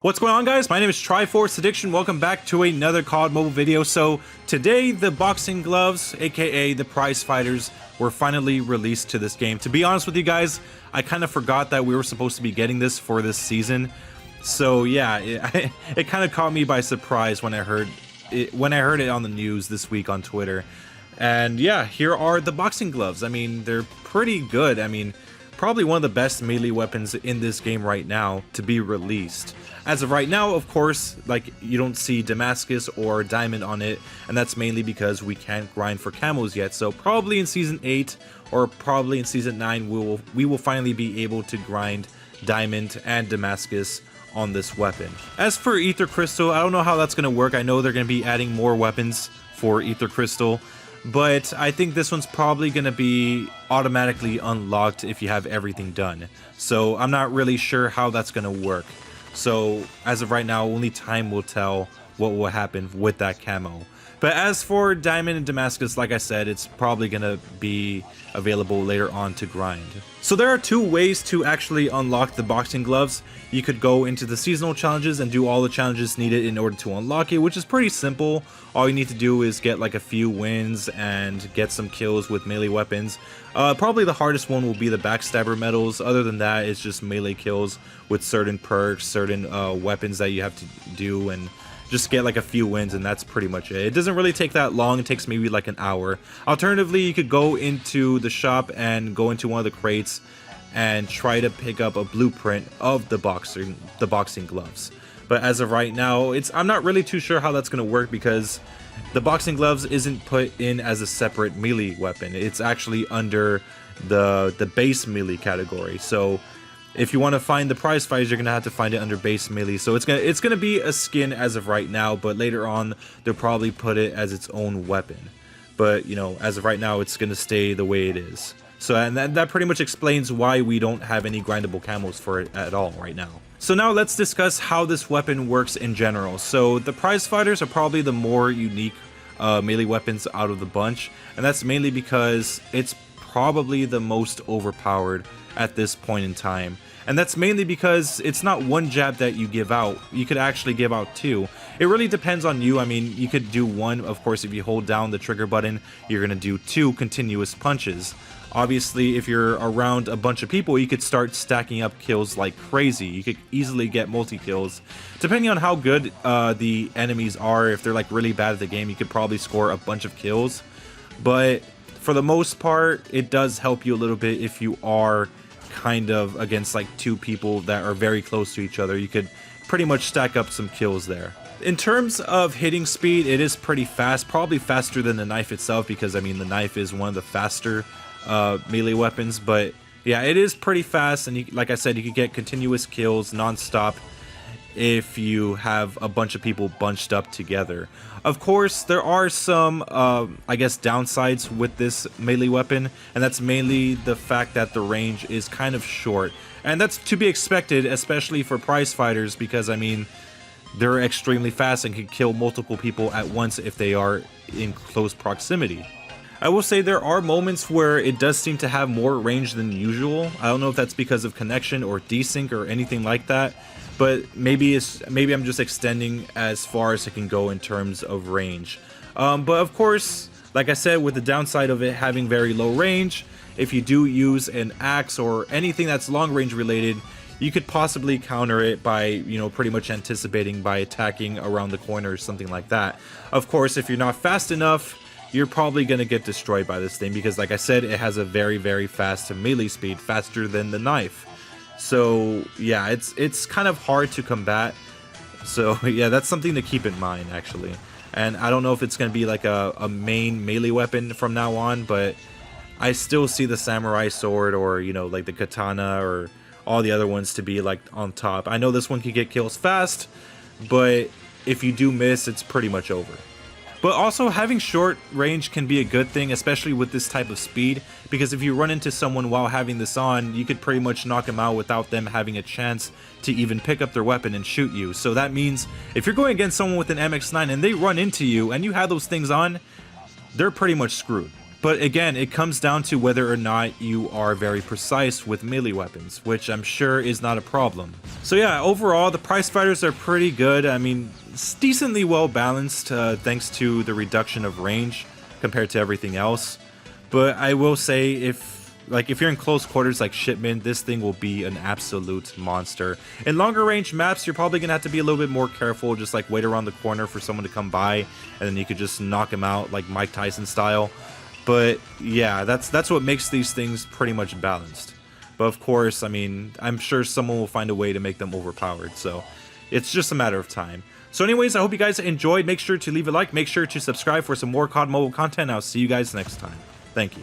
What's going on, guys? My name is Triforce Addiction. Welcome back to another COD mobile video. So today the boxing gloves, aka the prize fighters, were finally released to this game. To be honest with you guys, I kind of forgot that we were supposed to be getting this for this season. So yeah, it kind of caught me by surprise when I heard it on the news this week on Twitter. And yeah, here are the boxing gloves. I mean, they're pretty good. I mean, probably one of the best melee weapons in this game right now to be released. As of right now, of course, like, you don't see Damascus or Diamond on it, and that's mainly because we can't grind for camos yet. So probably in Season 8 or probably in Season 9, we will finally be able to grind Diamond and Damascus on this weapon. As for Ether Crystal, I don't know how that's going to work. I know they're going to be adding more weapons for Ether Crystal, but I think this one's probably going to be automatically unlocked if you have everything done. So I'm not really sure how that's going to work. So as of right now, only time will tell what will happen with that camo. But as for Diamond and Damascus, like I said, it's probably going to be available later on to grind. So there are two ways to actually unlock the boxing gloves. You could go into the seasonal challenges and do all the challenges needed in order to unlock it, which is pretty simple. All you need to do is get like a few wins and get some kills with melee weapons. Probably the hardest one will be the backstabber medals. Other than that, it's just melee kills with certain perks, certain weapons that you have to do, and just get like a few wins, and that's pretty much it. It doesn't really take that long. It takes maybe like an hour. Alternatively, you could go into the shop and go into one of the crates and try to pick up a blueprint of the boxing gloves. But as of right now, I'm not really too sure how that's going to work, because the boxing gloves isn't put in as a separate melee weapon. It's actually under the base melee category. So if you want to find the prize fighters, you're gonna have to find it under base melee. So it's gonna be a skin as of right now, but later on they'll probably put it as its own weapon. But you know, as of right now, it's gonna stay the way it is. So, and that pretty much explains why we don't have any grindable camos for it at all right now. So now let's discuss how this weapon works in general. So the prize fighters are probably the more unique melee weapons out of the bunch, and that's mainly because it's probably the most overpowered at this point in time. And that's mainly because it's not one jab that you give out. You could actually give out two. It really depends on you. I mean, you could do one, of course. If you hold down the trigger button, you're gonna do two continuous punches. Obviously, if you're around a bunch of people, you could start stacking up kills like crazy. You could easily get multi-kills. Depending on how good the enemies are, if they're like really bad at the game, you could probably score a bunch of kills. But for the most part, it does help you a little bit if you are kind of against like two people that are very close to each other. You could pretty much stack up some kills there. In terms of hitting speed, it is pretty fast, probably faster than the knife itself, because I mean the knife is one of the faster melee weapons. But yeah, it is pretty fast, and like I said, you can get continuous kills non-stop if you have a bunch of people bunched up together. Of course, there are some, I guess, downsides with this melee weapon, and that's mainly the fact that the range is kind of short. And that's to be expected, especially for prize fighters, because, I mean, they're extremely fast and can kill multiple people at once if they are in close proximity. I will say there are moments where it does seem to have more range than usual. I don't know if that's because of connection or desync or anything like that, but maybe I'm just extending as far as it can go in terms of range. But of course, like I said, with the downside of it having very low range, if you do use an axe or anything that's long range related, you could possibly counter it by, you know, pretty much anticipating by attacking around the corner or something like that. Of course, if you're not fast enough, you're probably going to get destroyed by this thing, because like I said, it has a very, very fast melee speed, faster than the knife. So yeah, it's kind of hard to combat. So yeah, that's something to keep in mind, actually. And I don't know if it's going to be like a main melee weapon from now on, but I still see the samurai sword, or, you know, like the katana or all the other ones, to be like on top. I know this one can get kills fast, but if you do miss, it's pretty much over. But also, having short range can be a good thing, especially with this type of speed, because if you run into someone while having this on, you could pretty much knock them out without them having a chance to even pick up their weapon and shoot you. So that means if you're going against someone with an MX-9 and they run into you and you have those things on, they're pretty much screwed. But again, it comes down to whether or not you are very precise with melee weapons, which I'm sure is not a problem. So yeah, overall, the prize fighters are pretty good. I mean, it's decently well balanced thanks to the reduction of range compared to everything else. But I will say, if you're in close quarters like Shipment, this thing will be an absolute monster. In longer range maps, you're probably gonna have to be a little bit more careful, just like wait around the corner for someone to come by, and then you could just knock him out like Mike Tyson style. But yeah, that's what makes these things pretty much balanced. But of course, I mean, I'm sure someone will find a way to make them overpowered, so it's just a matter of time. So anyways, I hope you guys enjoyed. Make sure to leave a like, make sure to subscribe for some more COD Mobile content. I'll see you guys next time. Thank you.